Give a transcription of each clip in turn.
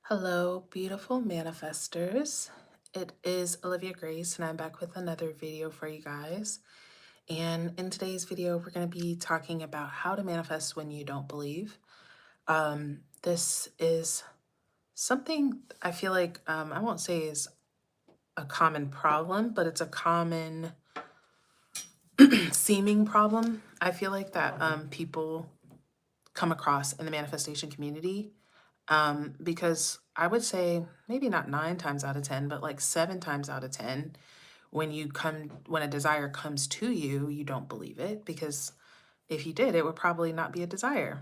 Hello, beautiful manifestors. It is Olivia Grace, and I'm back with another video for you guys. And in today's video, we're going to be talking about how to manifest when you don't believe. This is something I feel like I won't say is a common problem, but it's a common seeming problem. I feel like that people come across in the manifestation community. Because I would say maybe not 9 times out of 10, but like 7 times out of 10, when a desire comes to you, you don't believe it because if you did, it would probably not be a desire.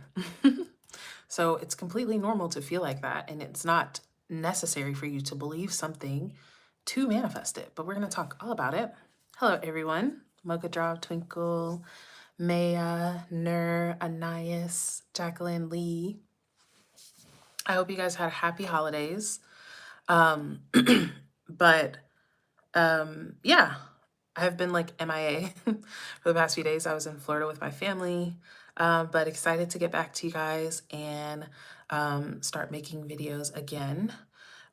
So it's completely normal to feel like that. And it's not necessary for you to believe something to manifest it. But we're going to talk all about it. Hello, everyone. Mocha Draw, Twinkle, Maya, Nur, Anais, Jacqueline, Lee. I hope you guys had happy holidays. Um, but yeah, I've been like MIA for the past few days. I was in Florida with my family, but excited to get back to you guys and start making videos again.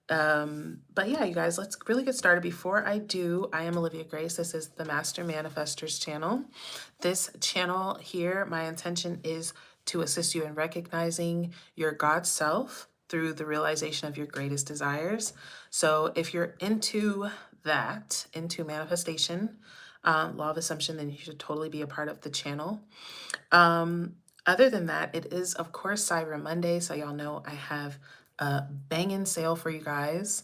But yeah, you guys, let's really get started. Before I do, I am Olivia Grace. This is the Master Manifestors channel. This channel here, my intention is to assist you in recognizing your God self through the realization of your greatest desires. So if you're into that, into manifestation, law of assumption, then you should totally be a part of the channel. Other than that, it is, of course, Cyber Monday. So y'all know I have a banging sale for you guys.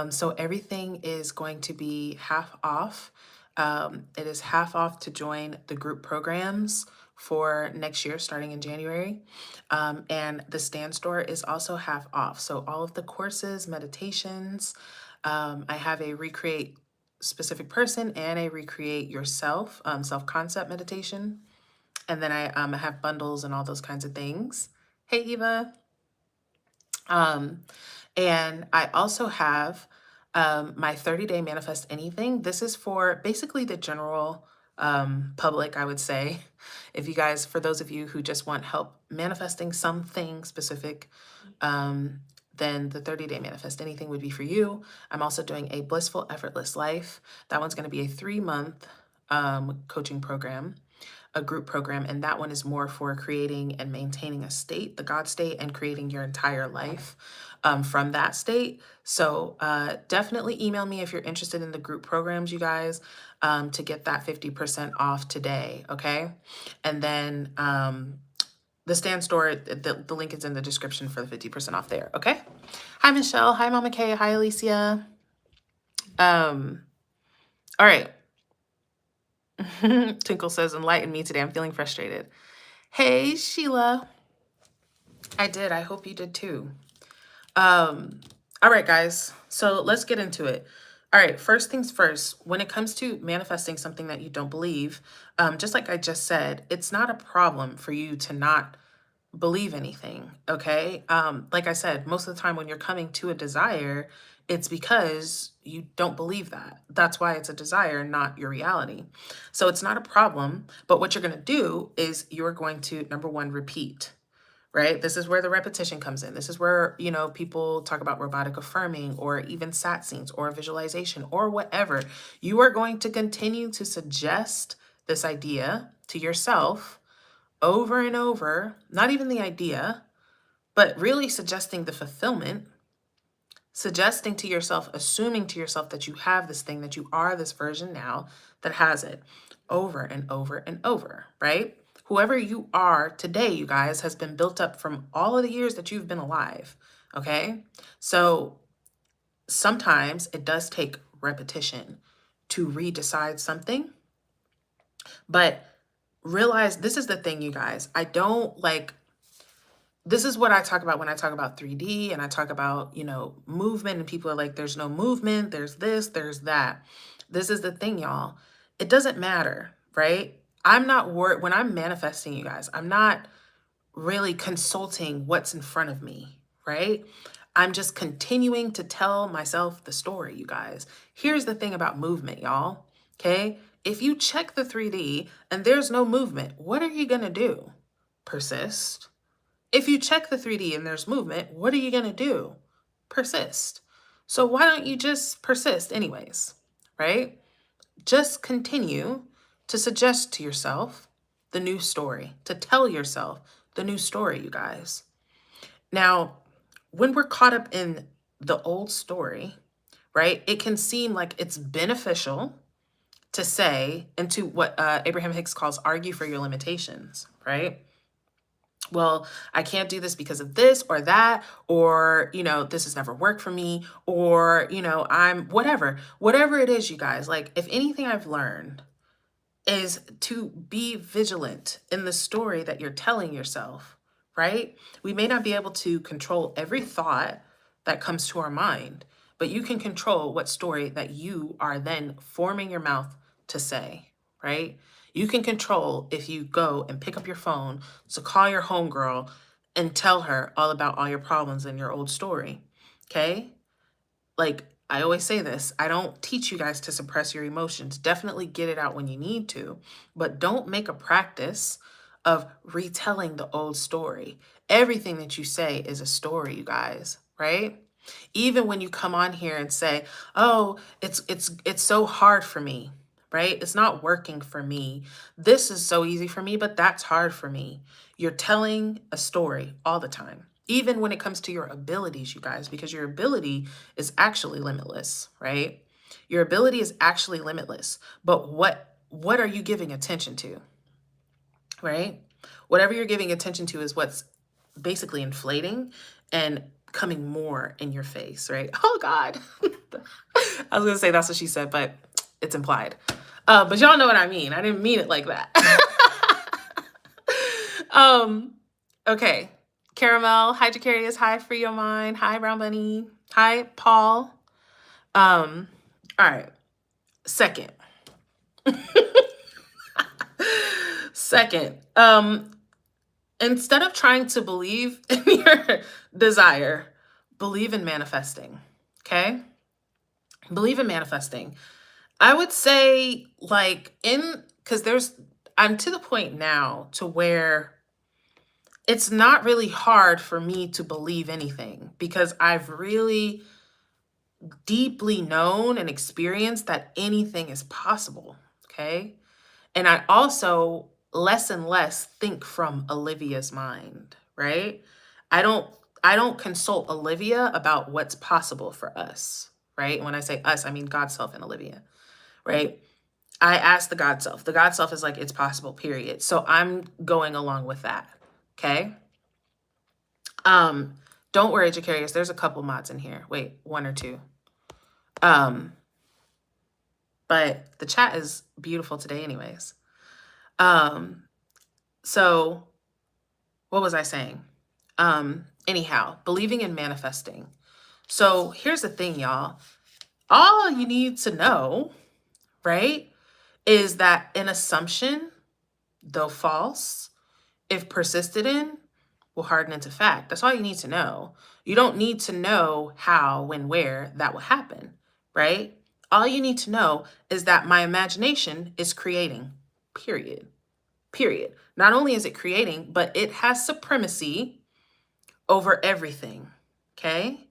So everything is going to be half off. It is half off to join the group programs for next year, starting in January. And the stand store is also half off. So all of the courses, meditations, I have a recreate specific person and a recreate yourself, self-concept meditation. And then I have bundles and all those kinds of things. Hey, Eva. And I also have my 30-day manifest anything. This is for basically the general public, I would say. If you guys, for those of you who just want help manifesting something specific, then the 30-day manifest anything would be for you. I'm also doing a blissful, effortless life. That one's going to be a 3-month coaching program, a group program, and that one is more for creating and maintaining a state, the God state, and creating your entire life from that state. So definitely email me if you're interested in the group programs, you guys, to get that 50% off today, okay? And then the stand store, the link is in the description for the 50% off there, okay? Hi, Michelle. Hi, Mama Kay. Hi, Alicia. All right. Twinkle says, enlighten me today. I'm feeling frustrated. Hey, Sheila. I did. I hope you did too. All right, guys. So let's get into it. All right. First things first, when it comes to manifesting something that you don't believe, just like I just said, it's not a problem for you to not believe anything. Okay. Like I said, most of the time when you're coming to a desire, it's because you don't believe that. That's why it's a desire, not your reality. So it's not a problem. But what you're going to do is you're going to, number one, repeat, right? This is where the repetition comes in. This is where, you know, people talk about robotic affirming or even sat scenes or visualization or whatever. You are going to continue to suggest this idea to yourself over and over, not even the idea, but really suggesting the fulfillment, suggesting to yourself, assuming to yourself that you have this thing, that you are this version now that has it over and over and over, right? Whoever you are today, you guys, has been built up from all of the years that you've been alive, okay? So sometimes it does take repetition to redecide something, but realize this is the thing, you guys. This is what I talk about when I talk about 3D and I talk about, you know, movement, and people are like, there's no movement, there's this, there's that. This is the thing, y'all. It doesn't matter, right? I'm not worried when I'm manifesting, you guys. I'm not really consulting what's in front of me, right? I'm just continuing to tell myself the story, you guys. Here's the thing about movement, y'all, okay? If you check the 3D and there's no movement, what are you going to do? Persist. If you check the 3D and there's movement, what are you going to do? persist. So why don't you just persist anyways, right? Just continue to suggest to yourself the new story, to tell yourself the new story, you guys. Now, when we're caught up in the old story, right, it can seem like it's beneficial to say, and to what Abraham Hicks calls argue for your limitations, right? Well, I can't do this because of this or that, or, this has never worked for me, or, I'm whatever it is, you guys. Like, if anything I've learned is to be vigilant in the story that you're telling yourself, right? We may not be able to control every thought that comes to our mind, but you can control what story that you are then forming your mouth to say, right? You can control if you go and pick up your phone to call your homegirl and tell her all about all your problems in your old story, okay? Like, I always say this, I don't teach you guys to suppress your emotions. Definitely get it out when you need to, but don't make a practice of retelling the old story. Everything that you say is a story, you guys, right? Even when you come on here and say, "Oh, it's so hard for me." Right? It's not working for me. This is so easy for me, but that's hard for me. You're telling a story all the time. Even when it comes to your abilities, you guys, because your ability is actually limitless, right? Your ability is actually limitless. But what are you giving attention to? Right? Whatever you're giving attention to is what's basically inflating and coming more in your face, right? Oh God. I was gonna say that's what she said, but it's implied. But y'all know what I mean. I didn't mean it like that. Okay. Caramel, hi Jacarius, hi Free Your Mind, hi Brown Bunny, hi Paul. All right. Second. Second, instead of trying to believe in your desire, believe in manifesting. Okay? Believe in manifesting. I would say, like, because I'm to the point now to where it's not really hard for me to believe anything because I've really deeply known and experienced that anything is possible. Okay? And I also less and less think from Olivia's mind, right? I don't consult Olivia about what's possible for us, right? When I say us, I mean God self and Olivia, right? I ask the God self. The God self is like, it's possible, period. So I'm going along with that. Okay. Don't worry, Jacarius. There's a couple mods in here. Wait, one or two. But the chat is beautiful today anyways. So what was I saying? Anyhow, believing in manifesting. So here's the thing, y'all. All you need to know, right, is that an assumption, though false, if persisted in, will harden into fact. That's all you need to know. You don't need to know how, when, where that will happen, right? All you need to know is that my imagination is creating, period. Period. Not only is it creating, but it has supremacy over everything, okay?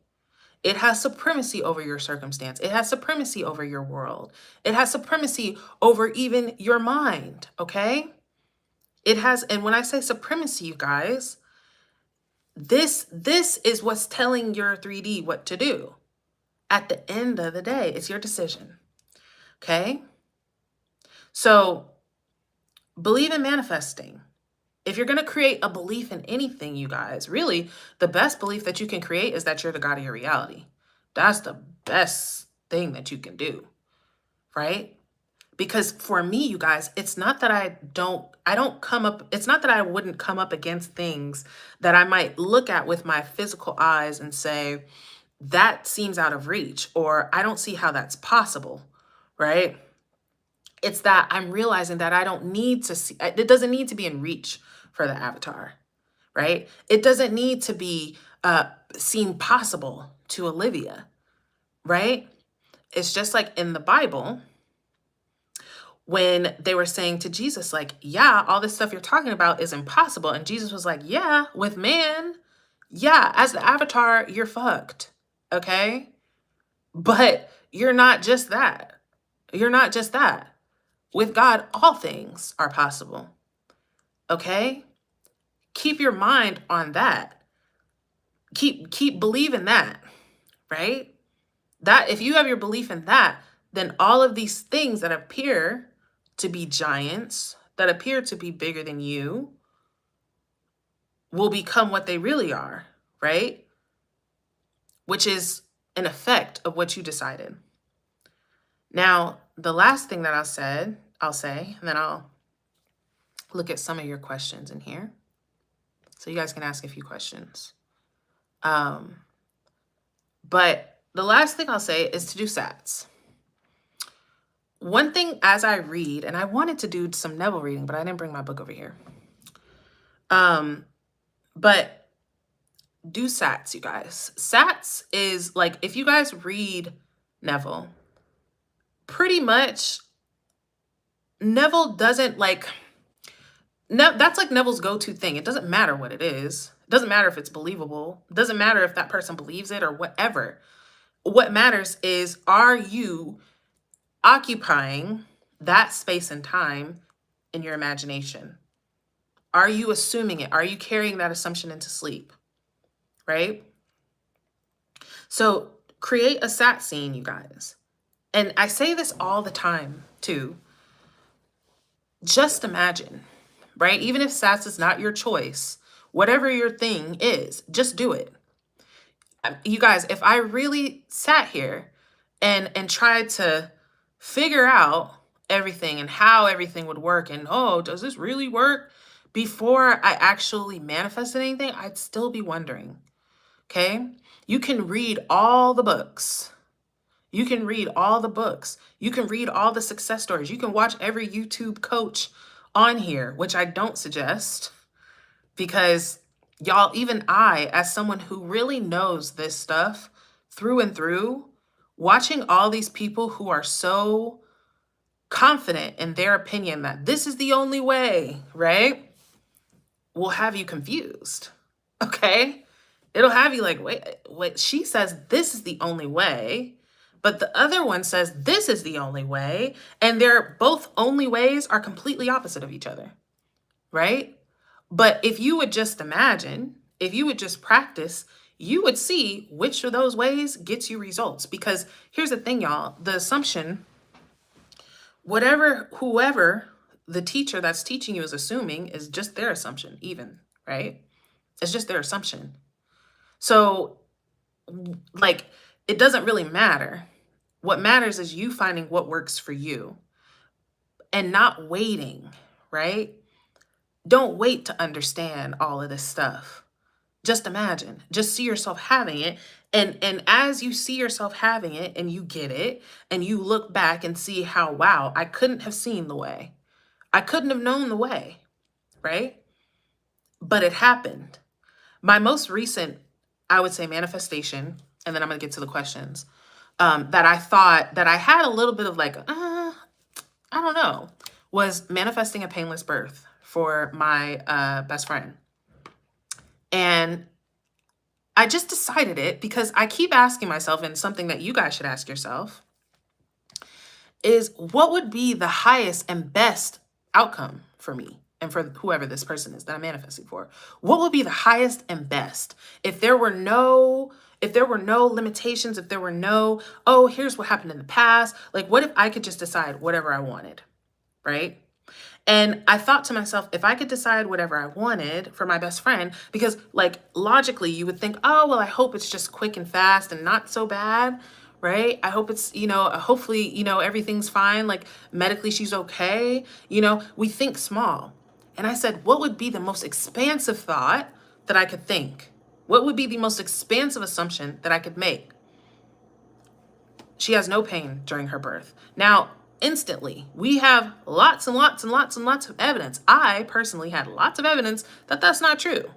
It has supremacy over your circumstance. It has supremacy over your world. It has supremacy over even your mind, okay? It has, and when I say supremacy, you guys, this is what's telling your 3D what to do. At the end of the day, it's your decision, okay? So believe in manifesting. If you're going to create a belief in anything, you guys, really, the best belief that you can create is that you're the God of your reality. That's the best thing that you can do, right? Because for me, you guys, it's not that it's not that I wouldn't come up against things that I might look at with my physical eyes and say, that seems out of reach, or I don't see how that's possible, right? It's that I'm realizing that I don't need to see, it doesn't need to be in reach for the avatar, right? It doesn't need to be seem possible to Olivia, right? It's just like in the Bible, when they were saying to Jesus, like, yeah, all this stuff you're talking about is impossible. And Jesus was like, yeah, with man, yeah, as the avatar, you're fucked. okay? But you're not just that. You're not just that. With God, all things are possible, okay? Keep your mind on that. Keep believing that, right? That if you have your belief in that, then all of these things that appear to be giants, that appear to be bigger than you, will become what they really are, right? Which is an effect of what you decided. Now, the last thing that I'll say, and then I'll look at some of your questions in here. So you guys can ask a few questions. But the last thing I'll say is to do SATs. One thing as I read, and I wanted to do some Neville reading, but I didn't bring my book over here. But do SATs, you guys. SATs is like, if you guys read Neville, pretty much Neville doesn't like, that's like Neville's go-to thing. It doesn't matter what it is. It doesn't matter if it's believable. It doesn't matter if that person believes it or whatever. What matters is, are you occupying that space and time in your imagination? Are you assuming it? Are you carrying that assumption into sleep? Right? So create a SAT scene, you guys. And I say this all the time too. Just imagine, right? Even if SATs is not your choice, whatever your thing is, just do it. You guys, if I really sat here and tried to figure out everything and how everything would work and, oh, does this really work? Before I actually manifested anything, I'd still be wondering, okay? You can read all the books. You can read all the books. You can read all the success stories. You can watch every YouTube coach on here, which I don't suggest, because y'all, even I, as someone who really knows this stuff through and through, watching all these people who are so confident in their opinion that this is the only way, right, will have you confused, okay? It'll have you like, wait, she says this is the only way, but the other one says this is the only way, and they're both only ways are completely opposite of each other, right? But if you would just imagine, if you would just practice, you would see which of those ways gets you results. Because here's the thing, y'all, the assumption, whoever the teacher that's teaching you is assuming is just their assumption even, right? It's just their assumption. So like, it doesn't really matter. What matters is you finding what works for you and not waiting, right? Don't wait to understand all of this stuff. Just imagine, just see yourself having it. And as you see yourself having it and you get it and you look back and see how, wow, I couldn't have seen the way. I couldn't have known the way, right? But it happened. My most recent, I would say, manifestation, and then I'm going to get to the questions, that I thought that I had a little bit of like, I don't know, was manifesting a painless birth for my best friend. And I just decided it because I keep asking myself, and something that you guys should ask yourself is, what would be the highest and best outcome for me and for whoever this person is that I'm manifesting for? What would be the highest and best if there were no limitations, if there were no, oh, here's what happened in the past. Like, what if I could just decide whatever I wanted, right? And I thought to myself, if I could decide whatever I wanted for my best friend, because like logically you would think, oh, well, I hope it's just quick and fast and not so bad, right? I hope it's, hopefully, everything's fine. Like medically she's okay. We think small. And I said, what would be the most expansive thought that I could think? What would be the most expansive assumption that I could make? She has no pain during her birth. Now, instantly, we have lots and lots and lots and lots of evidence. I personally had lots of evidence that that's not true,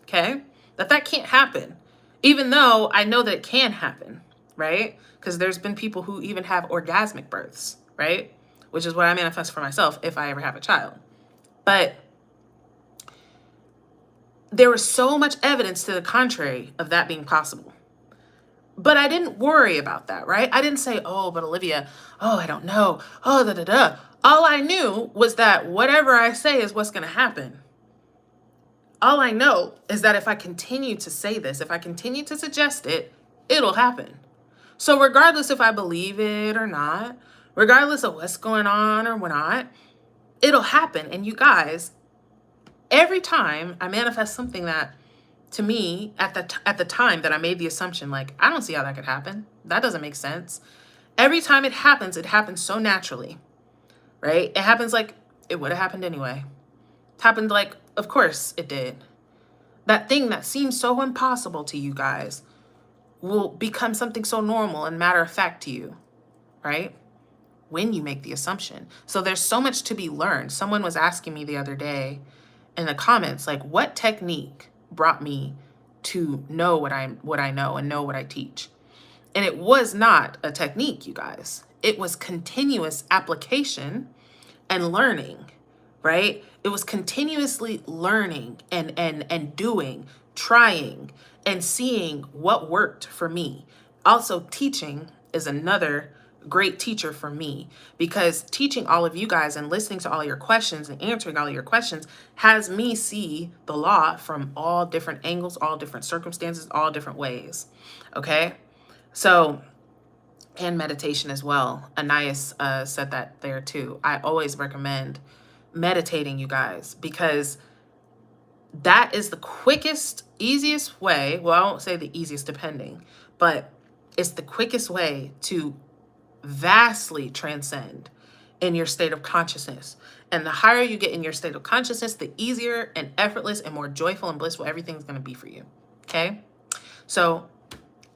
okay? That can't happen, even though I know that it can happen, right? Because there's been people who even have orgasmic births, right? Which is what I manifest for myself if I ever have a child. But there was so much evidence to the contrary of that being possible. But I didn't worry about that, right? I didn't say, oh, but Olivia, oh, I don't know. Oh, da da da. All I knew was that whatever I say is what's going to happen. All I know is that if I continue to say this, if I continue to suggest it, it'll happen. So regardless if I believe it or not, regardless of what's going on or not, it'll happen. And you guys, every time I manifest something that, to me, at the time that I made the assumption, like, I don't see how that could happen. That doesn't make sense. Every time it happens so naturally, right? It happens like it would have happened anyway. It happened like, of course it did. That thing that seems so impossible to you guys will become something so normal and matter of fact to you, right? When you make the assumption. So there's so much to be learned. Someone was asking me the other day in the comments, like, what technique brought me to know what I know and know what I teach? And it was not a technique, you guys. It was continuous application and learning, right? It was continuously learning and doing, trying, and seeing what worked for me. Also, teaching is another great teacher for me, because teaching all of you guys and listening to all your questions and answering all of your questions has me see the law from all different angles, all different circumstances, all different ways. Okay? So, and meditation as well. Anais said that there too. I always recommend meditating, you guys, because that is the quickest, easiest way. Well, I won't say the easiest, depending, but it's the quickest way to vastly transcend in your state of consciousness. And the higher you get in your state of consciousness, the easier and effortless and more joyful and blissful everything's going to be for you. Okay? So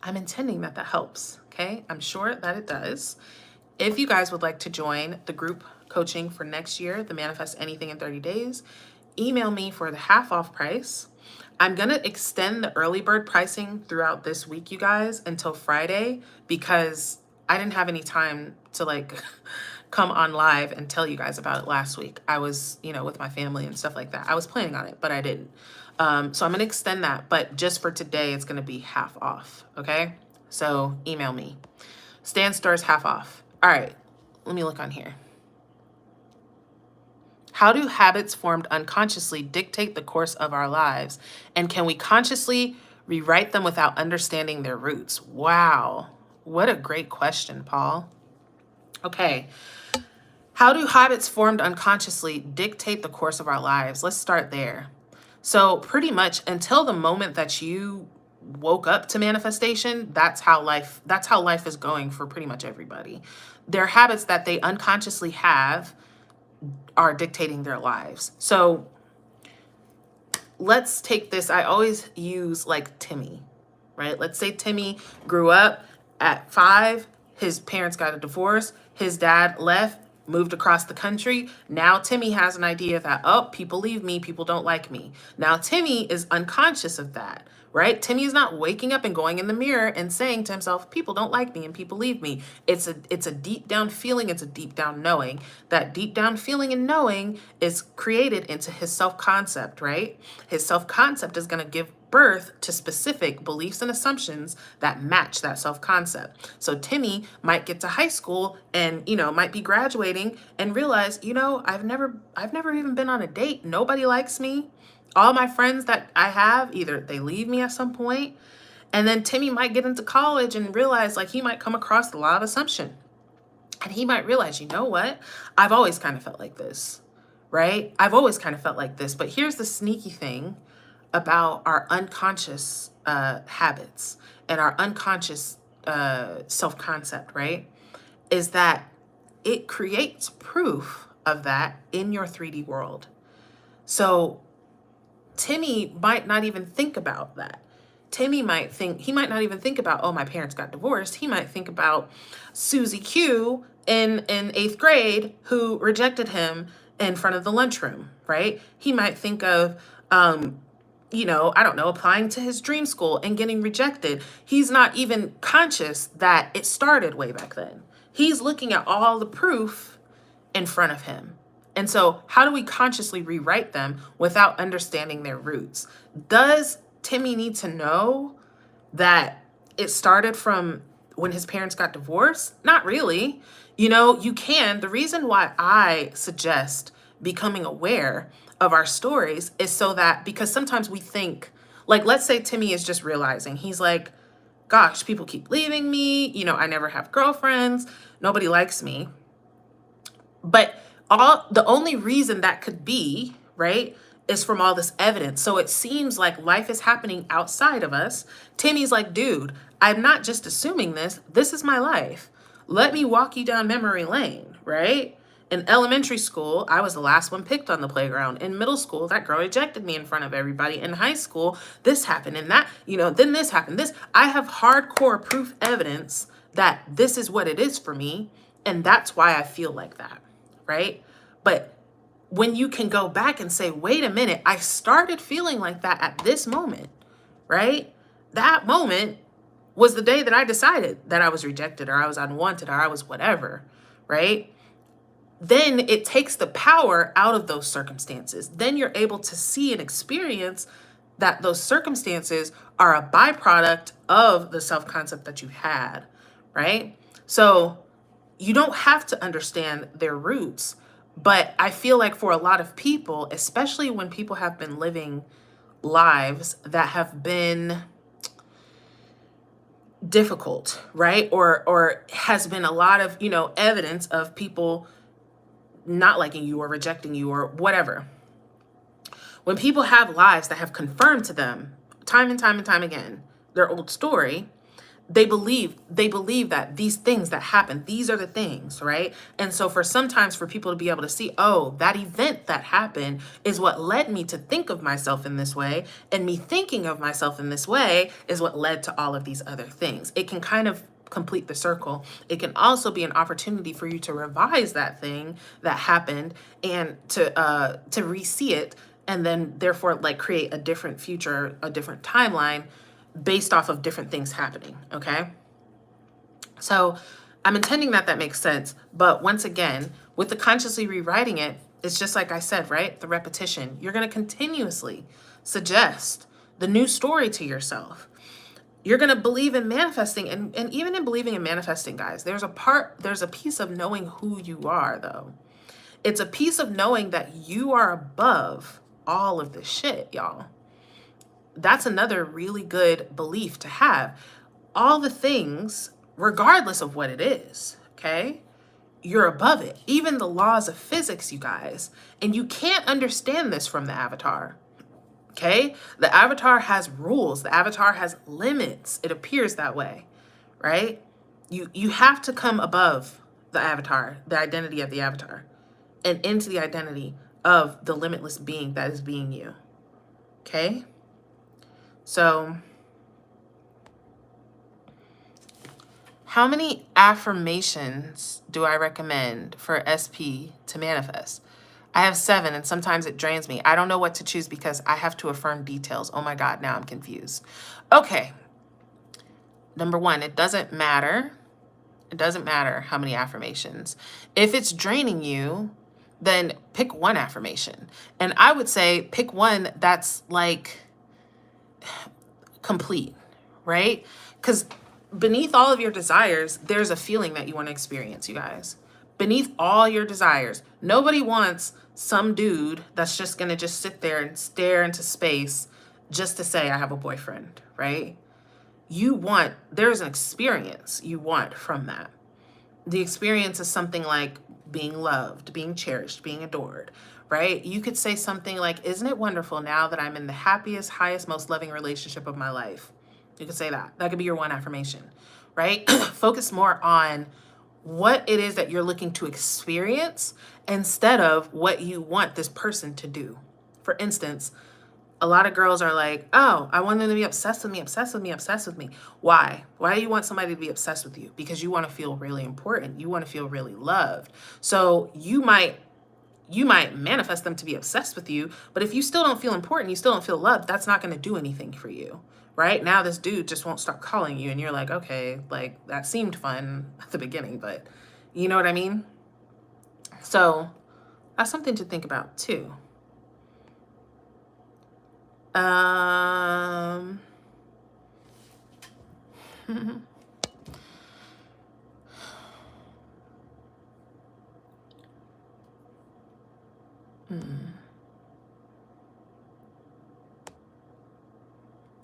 I'm intending that helps. Okay? I'm sure that it does. If you guys would like to join the group coaching for next year, the Manifest Anything in 30 Days, email me for the half off price. I'm going to extend the early bird pricing throughout this week, you guys, until Friday, because I didn't have any time to like come on live and tell you guys about it last week. I was, with my family and stuff like that. I was planning on it, but I didn't. So I'm going to extend that, but just for today, it's going to be half off. Okay. So email me. Stan Stars half off. All right. Let me look on here. How do habits formed unconsciously dictate the course of our lives? And can we consciously rewrite them without understanding their roots? Wow. What a great question, Paul. Okay. How do habits formed unconsciously dictate the course of our lives? Let's start there. So pretty much until the moment that you woke up to manifestation, that's how life is going for pretty much everybody. Their habits that they unconsciously have are dictating their lives. So let's take this. I always use like Timmy, right? Let's say Timmy grew up at 5. His parents got a divorce. His dad left, moved across the country. Now Timmy has an idea that, oh, people leave me. People don't like me. Now Timmy is unconscious of that, right? Timmy is not waking up and going in the mirror and saying to himself, people don't like me and people leave me. It's a deep down feeling. It's a deep down knowing. That deep down feeling and knowing is created into his self-concept, right? His self-concept is going to give birth to specific beliefs and assumptions that match that self-concept. So Timmy might get to high school and, might be graduating and realize, I've never even been on a date. Nobody likes me. All my friends that I have, either they leave me at some point. And then Timmy might get into college and realize like he might come across the law of assumption. And he might realize, you know what? I've always kind of felt like this, right? I've always kind of felt like this. But here's the sneaky thing about our unconscious habits and our unconscious self-concept, right? Is that it creates proof of that in your 3D world. So Timmy might not even think about that. Timmy might not even think about, oh, my parents got divorced. He might think about Susie Q in 8th grade who rejected him in front of the lunchroom, right? He might think of, I don't know, applying to his dream school and getting rejected. He's not even conscious that it started way back then. He's looking at all the proof in front of him. And so how do we consciously rewrite them without understanding their roots? Does Timmy need to know that it started from when his parents got divorced? Not really. You know, you can. The reason why I suggest becoming aware of our stories is so that, because sometimes we think, like, let's say Timmy is just realizing, he's like, gosh, people keep leaving me. You know, I never have girlfriends. Nobody likes me. But the only reason that could be, right, is from all this evidence. So it seems like life is happening outside of us. Timmy's like, dude, I'm not just assuming this. This is my life. Let me walk you down memory lane, right? In elementary school, I was the last one picked on the playground. In middle school, that girl ejected me in front of everybody. In high school, this happened and that, you know, then this happened. This, I have hardcore proof evidence that this is what it is for me. And that's why I feel like that, right? But when you can go back and say, wait a minute, I started feeling like that at this moment, right? That moment was the day that I decided that I was rejected or I was unwanted or I was whatever, right? Then it takes the power out of those circumstances. Then you're able to see and experience that those circumstances are a byproduct of the self-concept that you had, right? So you don't have to understand their roots, but I feel like for a lot of people, especially when people have been living lives that have been difficult, right? Or has been a lot of, you know, evidence of people not liking you or rejecting you or whatever. When people have lives that have confirmed to them time and time and time again their old story, they believe that these things that happen, these are the things, right? And so for sometimes for people to be able to see, oh, that event that happened is what led me to think of myself in this way, and me thinking of myself in this way is what led to all of these other things. It can kind of complete the circle. It can also be an opportunity for you to revise that thing that happened and to re-see it, and then therefore like create a different future, a different timeline based off of different things happening, okay? So I'm intending that that makes sense. But once again, with the consciously rewriting it, it's just like I said, right? The repetition. You're going to continuously suggest the new story to yourself. You're going to believe in manifesting. And even in believing in manifesting, guys, there's a piece of knowing who you are, though. It's a piece of knowing that you are above all of this shit, y'all. That's another really good belief to have. All the things, regardless of what it is, okay? You're above it. Even the laws of physics, you guys. And you can't understand this from the avatar, okay? The avatar has rules. The avatar has limits. It appears that way, right? You have to come above the avatar, the identity of the avatar, and into the identity of the limitless being that is being you, okay? So, how many affirmations do I recommend for SP to manifest? I have 7, and sometimes it drains me. I don't know what to choose because I have to affirm details. Oh my God, now I'm confused. Okay. Number 1, it doesn't matter. It doesn't matter how many affirmations. If it's draining you, then pick one affirmation. And I would say pick one that's like complete, right? Because beneath all of your desires, there's a feeling that you want to experience, you guys. Beneath all your desires. Nobody wants some dude that's just going to just sit there and stare into space just to say, I have a boyfriend, right? There's an experience you want from that. The experience is something like being loved, being cherished, being adored, right? You could say something like, isn't it wonderful now that I'm in the happiest, highest, most loving relationship of my life? You could say that. That could be your one affirmation, right? Focus more on what it is that you're looking to experience instead of what you want this person to do. For instance, a lot of girls are like, oh, I want them to be obsessed with me, obsessed with me, obsessed with me. Why? Why do you want somebody to be obsessed with you? Because you want to feel really important. You want to feel really loved. So you might manifest them to be obsessed with you, but if you still don't feel important, you still don't feel loved, that's not going to do anything for you, right? Now this dude just won't stop calling you and you're like, okay, like that seemed fun at the beginning, but you know what I mean? So that's something to think about too.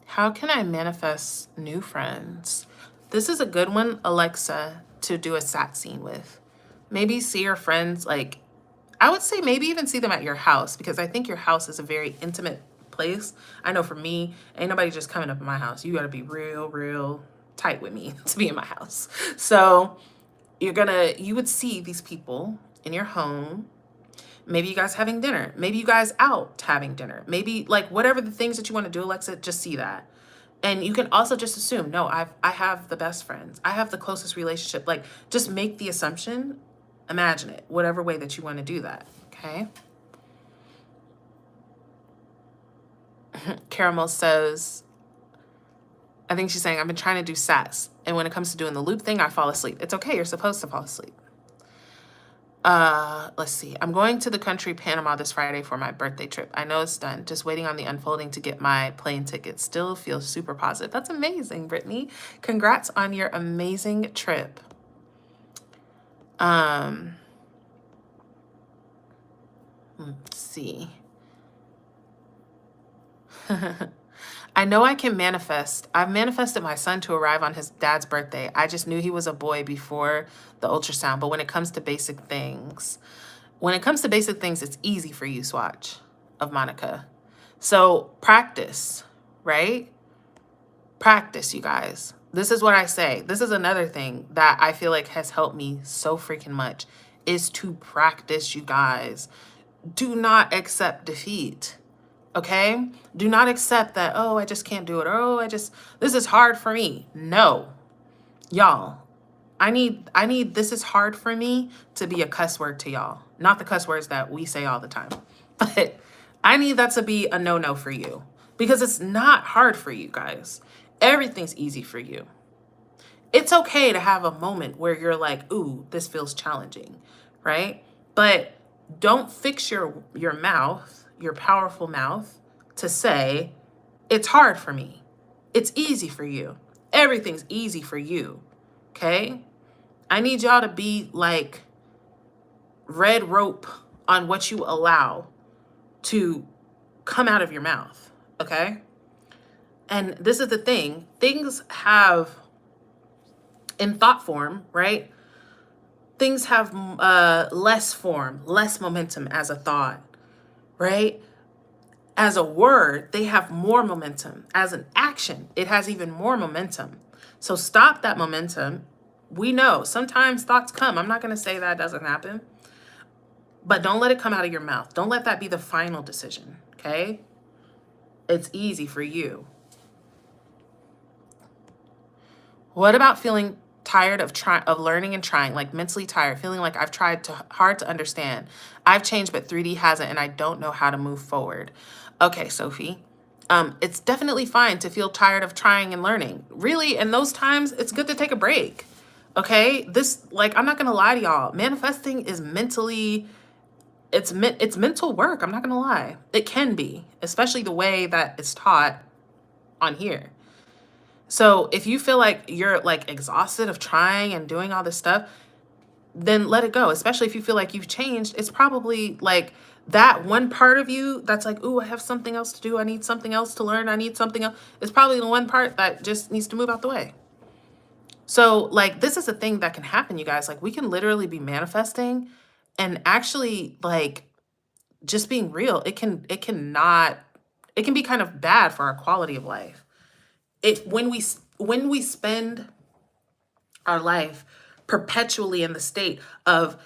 How can I manifest new friends? This is a good one, Alexa, to do a sat scene with. Maybe see your friends, like, I would say maybe even see them at your house, because I think your house is a very intimate place. I know for me, ain't nobody just coming up in my house. You got to be real tight with me to be in my house. So you would see these people in your home. Maybe you guys having dinner. Maybe you guys out having dinner. Maybe like whatever the things that you want to do, Alexa, just see that. And you can also just assume, no, I have the best friends. I have the closest relationship. Like, just make the assumption, imagine it, whatever way that you want to do that, okay? Caramel says, I think she's saying, I've been trying to do sats, and when it comes to doing the loop thing, I fall asleep. It's okay, you're supposed to fall asleep. Let's see. I'm going to the country, Panama this Friday for my birthday trip. I know it's done. Just waiting on the unfolding to get my plane ticket. Still feels super positive. That's amazing, Brittany. Congrats on your amazing trip. Let's see. I know I can manifest. I've manifested my son to arrive on his dad's birthday. I just knew he was a boy before the ultrasound. But when it comes to basic things, it's easy for you, Swatch of Monica. So practice, right? Practice, you guys. This is what I say. This is another thing that I feel like has helped me so freaking much, is to practice, you guys. Do not accept defeat. Okay? Do not accept that, oh, I just can't do it. Or, oh, this is hard for me. No. Y'all, I need this is hard for me to be a cuss word to y'all. Not the cuss words that we say all the time. But I need that to be a no-no for you. Because it's not hard for you guys. Everything's easy for you. It's okay to have a moment where you're like, ooh, this feels challenging, right? But don't fix your mouth, your powerful mouth, to say, it's hard for me. It's easy for you. Everything's easy for you, okay? I need y'all to be like red rope on what you allow to come out of your mouth, okay? And this is the thing. Things have, in thought form, right? Things have less form, less momentum as a thought, right? As a word, they have more momentum. As an action, it has even more momentum. So stop that momentum. We know sometimes thoughts come. I'm not going to say that doesn't happen, but don't let it come out of your mouth. Don't let that be the final decision, okay? It's easy for you. What about feeling tired of learning and trying, like mentally tired, feeling like I've tried hard to understand. I've changed, but 3D hasn't, and I don't know how to move forward. Okay, Sophie, it's definitely fine to feel tired of trying and learning. Really, in those times, it's good to take a break. Okay, I'm not gonna lie to y'all. Manifesting is it's mental work. I'm not gonna lie. It can be, especially the way that it's taught on here. So if you feel like you're like exhausted of trying and doing all this stuff, then let it go. Especially if you feel like you've changed, it's probably like that one part of you that's like, ooh, I have something else to do. I need something else to learn. I need something else. It's probably the one part that just needs to move out the way. So like, this is a thing that can happen, you guys. Like, we can literally be manifesting and actually like just being real. It can be kind of bad for our quality of life. When we spend our life perpetually in the state of,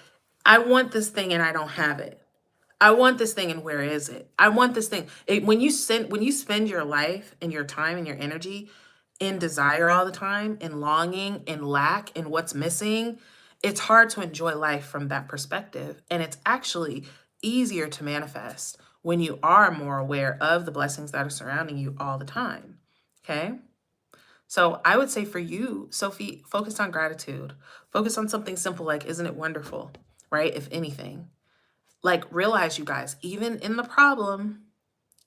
I want this thing and I don't have it. I want this thing and where is it? I want this thing. When you spend your life and your time and your energy in desire all the time, in longing, in lack, in what's missing, it's hard to enjoy life from that perspective. And it's actually easier to manifest when you are more aware of the blessings that are surrounding you all the time. Okay? So I would say for you, Sophie, focus on gratitude. Focus on something simple like, isn't it wonderful, right? If anything. Like, realize, you guys, even in the problem,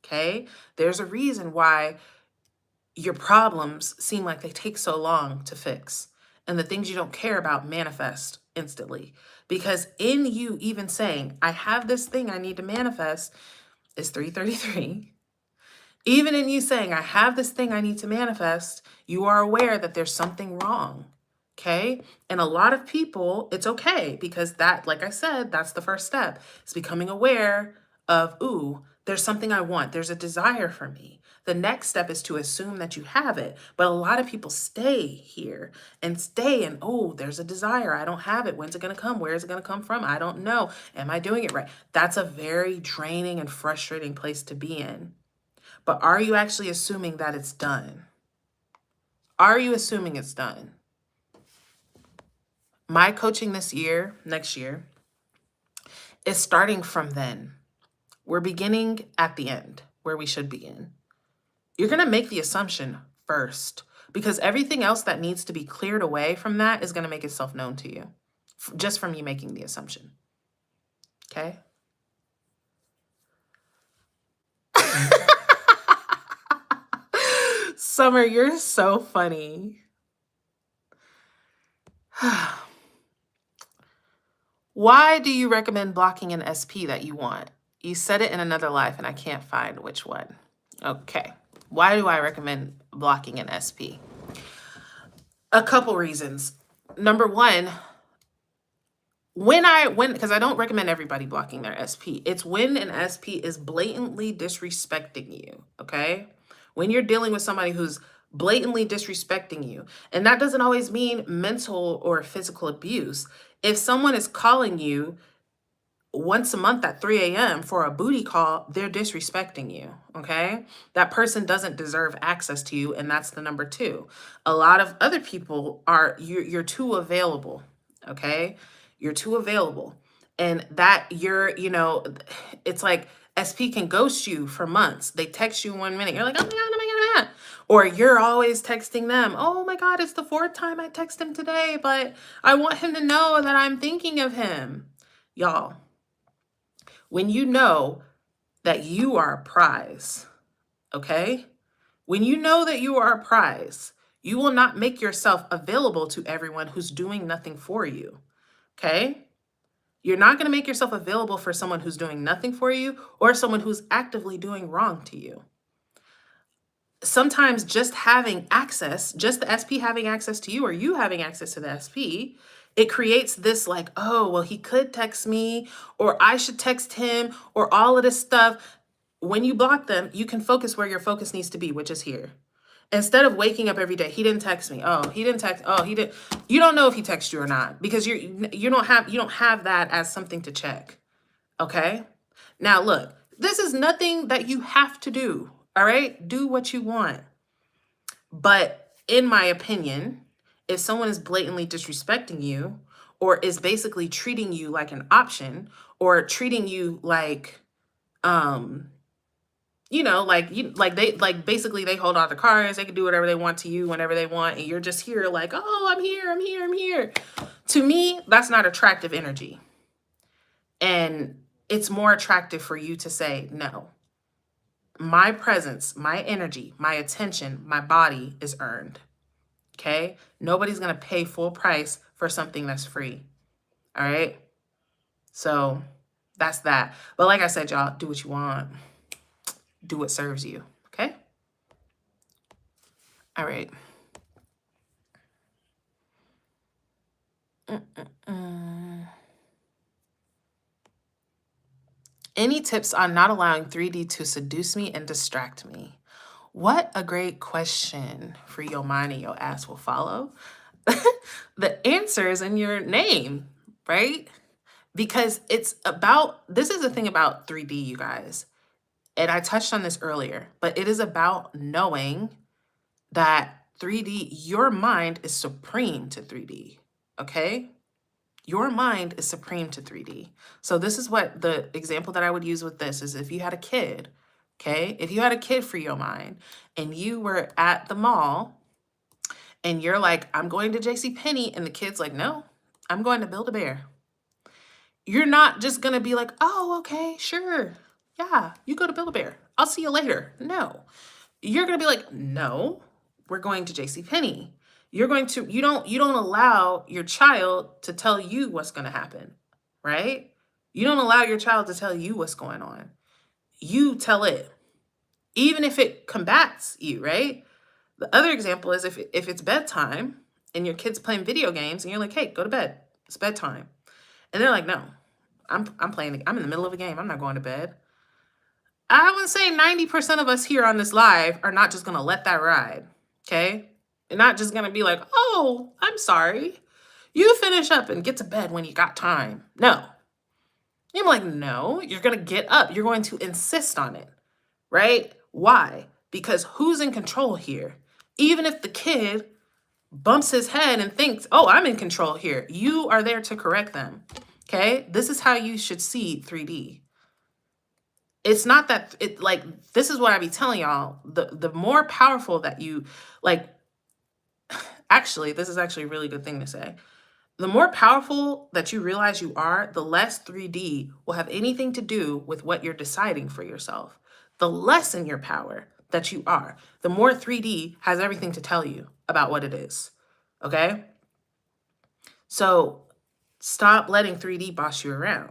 okay, there's a reason why your problems seem like they take so long to fix, and the things you don't care about manifest instantly. Because in you even saying, I have this thing I need to manifest, is 333. Even in you saying, I have this thing I need to manifest, you are aware that there's something wrong. Okay. And a lot of people, it's okay, because that, like I said, that's the first step. It's becoming aware of, ooh, there's something I want. There's a desire for me. The next step is to assume that you have it. But a lot of people stay here and stay and, oh, there's a desire. I don't have it. When's it going to come? Where is it going to come from? I don't know. Am I doing it right? That's a very draining and frustrating place to be in. But are you actually assuming that it's done? Are you assuming it's done? My coaching this year, next year, is starting from then. We're beginning at the end, where we should begin. You're going to make the assumption first, because everything else that needs to be cleared away from that is going to make itself known to you, just from you making the assumption. Okay? Summer, you're so funny. Why do you recommend blocking an SP that you want? You said it in another life and I can't find which one. Okay. Why do I recommend blocking an SP? A couple reasons. Number one, because I don't recommend everybody blocking their SP. It's when an SP is blatantly disrespecting you, okay? When you're dealing with somebody who's blatantly disrespecting you. And that doesn't always mean mental or physical abuse. If someone is calling you once a month at 3 a.m. for a booty call, they're disrespecting you, okay? That person doesn't deserve access to you, and that's the number two. A lot of other people you're too available, okay? You're too available. And that it's like SP can ghost you for months. They text you 1 minute. You're like, oh my God, oh my God, oh my God. Or you're always texting them. Oh my God, it's the 4th time I text him today, but I want him to know that I'm thinking of him. Y'all, when you know that you are a prize, okay? When you know that you are a prize, you will not make yourself available to everyone who's doing nothing for you, okay? You're not going to make yourself available for someone who's doing nothing for you or someone who's actively doing wrong to you. Sometimes just having access, just the SP having access to you or you having access to the SP, it creates this like, oh, well, he could text me or I should text him or all of this stuff. When you block them, you can focus where your focus needs to be, which is here. Instead of waking up every day, he didn't text me. Oh, he didn't text. Oh, he did. You don't know if he texted you or not because you don't have that as something to check. Okay? Now look, this is nothing that you have to do. All right? Do what you want. But in my opinion, if someone is blatantly disrespecting you or is basically treating you like an option or treating you like basically they hold all the cards, they can do whatever they want to you whenever they want, and you're just here like, oh, I'm here. To me, that's not attractive energy. And it's more attractive for you to say, no, my presence, my energy, my attention, my body is earned. Okay? Nobody's going to pay full price for something that's free. All right? So that's that. But like I said, y'all, do what you want. Do what serves you. Okay? All right. Any tips on not allowing 3D to seduce me and distract me? What a great question for your mind and your ass will follow. The answer is in your name, right? Because this is the thing about 3D, you guys. And I touched on this earlier, but it is about knowing that 3D, your mind is supreme to 3D, okay? Your mind is supreme to 3D. So this is what the example that I would use with this is if you had a kid, okay? If you had a kid for your mind and you were at the mall and you're like, I'm going to JCPenney, and the kid's like, no, I'm going to Build-A-Bear. You're not just gonna be like, oh, okay, sure. Yeah, you go to Build-A-Bear. I'll see you later. No. You're gonna be like, no, we're going to JCPenney. You don't allow your child to tell you what's going to happen, right? You don't allow your child to tell you what's going on. You tell it, even if it combats you, right? The other example is if it's bedtime and your kid's playing video games and you're like, hey, go to bed. It's bedtime. And they're like, no, I'm playing. I'm in the middle of a game. I'm not going to bed. I would say 90% of us here on this live are not just going to let that ride. Okay. You're not just going to be like, oh, I'm sorry. You finish up and get to bed when you got time. No. You're like, no, you're going to get up. You're going to insist on it, right? Why? Because who's in control here? Even if the kid bumps his head and thinks, oh, I'm in control here, you are there to correct them, okay? This is how you should see 3D. It's not that, this is what I be telling y'all, the more powerful that you, actually, this is actually a really good thing to say. The more powerful that you realize you are, the less 3D will have anything to do with what you're deciding for yourself. The less in your power that you are, the more 3D has everything to tell you about what it is, okay? So stop letting 3D boss you around.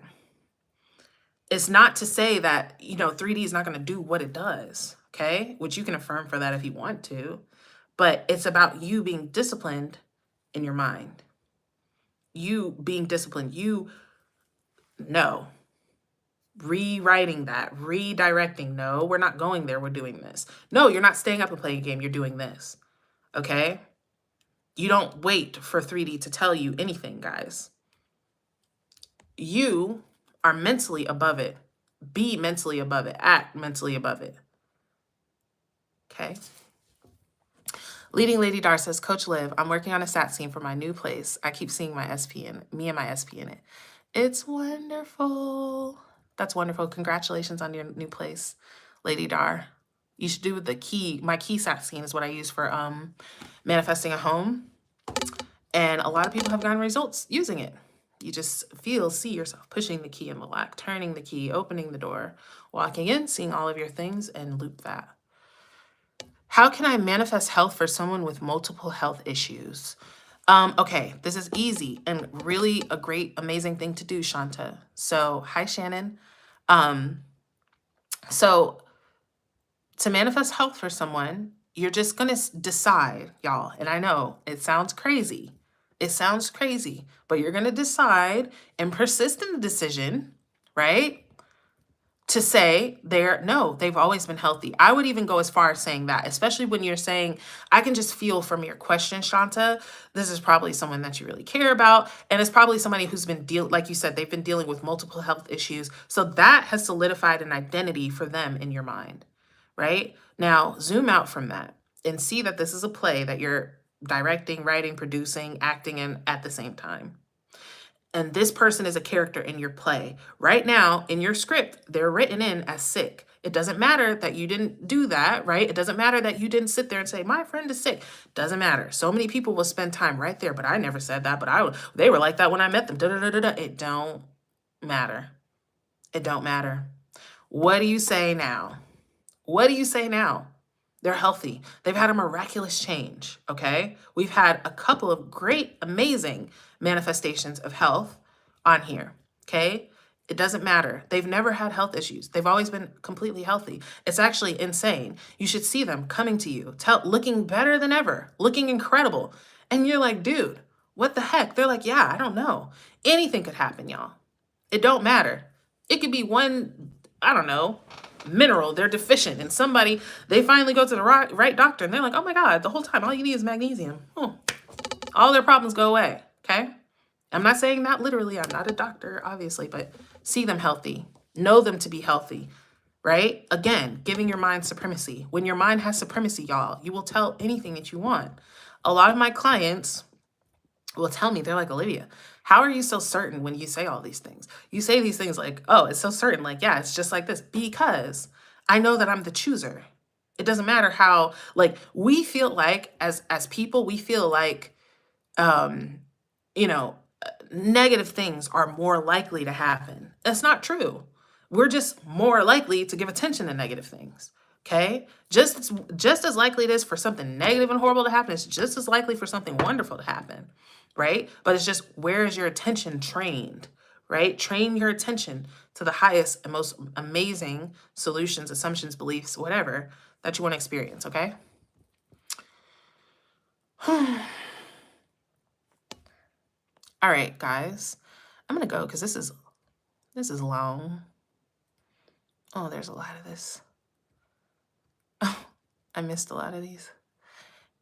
It's not to say that, 3D is not going to do what it does, okay? Which you can affirm for that if you want to, but it's about you being disciplined in your mind. You being disciplined, rewriting that, redirecting. No, we're not going there. We're doing this. No, you're not staying up and playing a game. You're doing this. Okay? You don't wait for 3D to tell you anything, guys. You are mentally above it. Be mentally above it. Act mentally above it. Okay? Leading Lady Dar says, Coach Liv, I'm working on a sat scene for my new place. I keep seeing me and my SP in it. It's wonderful. That's wonderful. Congratulations on your new place, Lady Dar. You should do the key. My key sat scene is what I use for manifesting a home. And a lot of people have gotten results using it. You just see yourself pushing the key in the lock, turning the key, opening the door, walking in, seeing all of your things, and loop that. How can I manifest health for someone with multiple health issues? Okay, this is easy and really a great, amazing thing to do, Shanta. So, hi, Shannon. So to manifest health for someone, you're just going to decide, y'all. And I know it sounds crazy. It sounds crazy, but you're going to decide and persist in the decision, right? To say they've always been healthy. I would even go as far as saying that, especially when you're saying, I can just feel from your question, Shanta, this is probably someone that you really care about. And it's probably somebody who's been like you said, they've been dealing with multiple health issues. So that has solidified an identity for them in your mind, right? Now, zoom out from that and see that this is a play that you're directing, writing, producing, acting in at the same time. And this person is a character in your play. Right now, in your script, they're written in as sick. It doesn't matter that you didn't do that, right? It doesn't matter that you didn't sit there and say, my friend is sick. Doesn't matter. So many people will spend time right there, but I never said that, but they were like that when I met them. It don't matter. It don't matter. What do you say now? What do you say now? They're healthy. They've had a miraculous change, okay? We've had a couple of great, amazing manifestations of health on here, okay? It doesn't matter. They've never had health issues. They've always been completely healthy. It's actually insane. You should see them coming to you, looking better than ever, looking incredible. And you're like, dude, what the heck? They're like, yeah, I don't know. Anything could happen, y'all. It don't matter. It could be one, I don't know, mineral they're deficient in. They finally go to the right doctor and they're like, oh my God, the whole time all you need is magnesium. All their problems go away, okay? I'm not saying that literally. I'm not a doctor, obviously, but see them healthy. Know them to be healthy, right? Again, giving your mind supremacy. When your mind has supremacy, y'all, you will tell anything that you want. A lot of my clients will tell me, they're like, Olivia, how are you so certain when you say all these things? You say these things like, oh, it's so certain. Like, yeah, it's just like this. Because I know that I'm the chooser. It doesn't matter how, we feel like, as people, we feel like, negative things are more likely to happen. That's not true. We're just more likely to give attention to negative things. Okay? Just as likely it is for something negative and horrible to happen, it's just as likely for something wonderful to happen, right? But it's just, where is your attention trained, right? Train your attention to the highest and most amazing solutions, assumptions, beliefs, whatever that you want to experience, okay? All right, guys. I'm going to go because this is long. Oh, there's a lot of this. I missed a lot of these.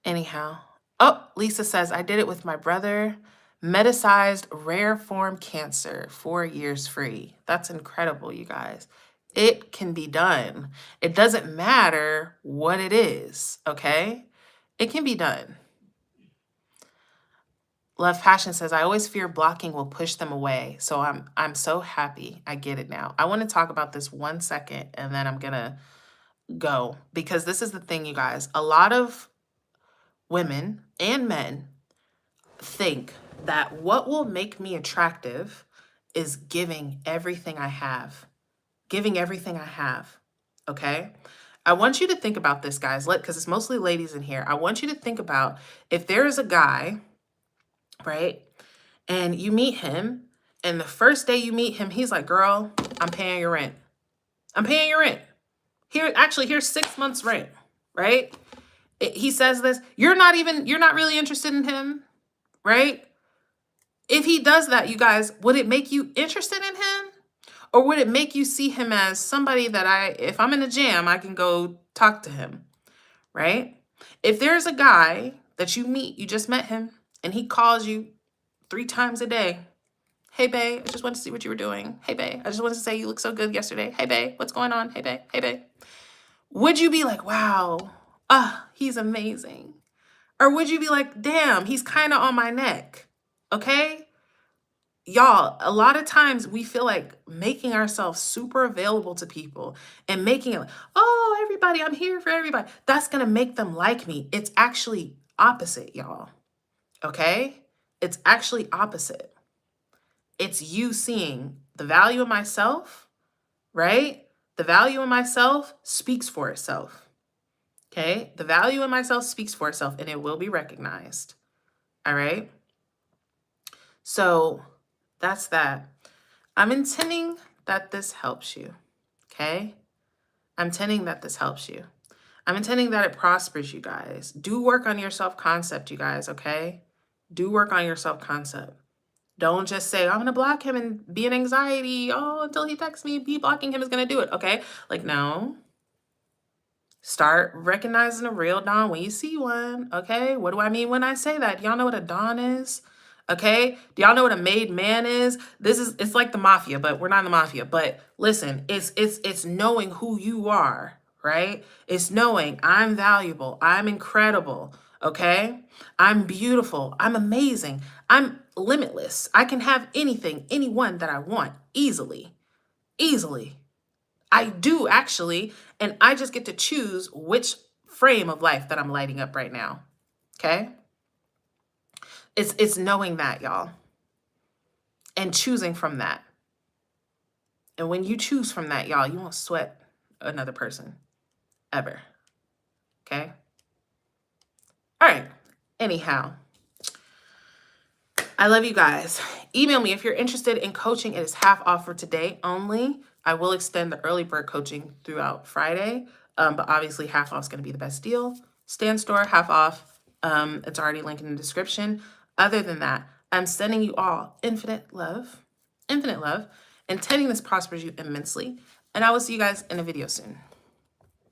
Anyhow. Oh, Lisa says, I did it with my brother. Metasized rare form cancer, 4 years free. That's incredible, you guys. It can be done. It doesn't matter what it is, okay? It can be done. Love Passion says, I always fear blocking will push them away. So I'm so happy I get it now. I want to talk about this 1 second and then I'm going to go, because this is the thing, you guys. A lot of women and men think that what will make me attractive is giving everything I have. Giving everything I have, okay? I want you to think about this, guys, because it's mostly ladies in here. I want you to think about, if there is a guy, right, and you meet him, and the first day you meet him, he's like, girl, I'm paying your rent. I'm paying your rent. Here's 6 months rent, right? He says this, you're not really interested in him, right? If he does that, you guys, would it make you interested in him? Or would it make you see him as somebody that if I'm in a jam, I can go talk to him, right? If there's a guy that you meet, you just met him, and he calls you 3 times a day. Hey, babe, I just wanted to see what you were doing. Hey, babe, I just wanted to say you look so good yesterday. Hey, babe, what's going on? Hey, babe, hey, babe. Would you be like, wow, he's amazing? Or would you be like, damn, he's kind of on my neck, okay? Y'all, a lot of times we feel like making ourselves super available to people and making it like, oh, everybody, I'm here for everybody. That's going to make them like me. It's actually opposite, y'all. Okay? It's actually opposite. It's you seeing the value of myself, right? The value of myself speaks for itself. Okay? The value of myself speaks for itself, and it will be recognized. All right? So that's that. I'm intending that this helps you, okay? I'm intending that this helps you. I'm intending that it prospers you guys. Do work on your self-concept, you guys, okay? Do work on your self-concept. Don't just say, I'm going to block him and be in anxiety. Oh, until he texts me, be blocking him is going to do it, okay? Like, no. Start recognizing a real Don when you see one, okay? What do I mean when I say that? Do y'all know what a Don is? Okay? Do y'all know what a made man is? It's like the mafia, but we're not in the mafia. But listen, it's knowing who you are, right? It's knowing I'm valuable, I'm incredible, okay? I'm beautiful, I'm amazing, I'm limitless. I can have anything, anyone that I want easily, easily. I do actually, and I just get to choose which frame of life that I'm lighting up right now, okay? It's knowing that, y'all, and choosing from that. And when you choose from that, y'all, you won't sweat another person ever, okay? All right, anyhow, I love you guys. Email me if you're interested in coaching. It is half off for today only. I will extend the early bird coaching throughout Friday, but obviously half off is going to be the best deal. Stan Store, half off. It's already linked in the description. Other than that, I'm sending you all infinite love, intending this prospers you immensely, and I will see you guys in a video soon.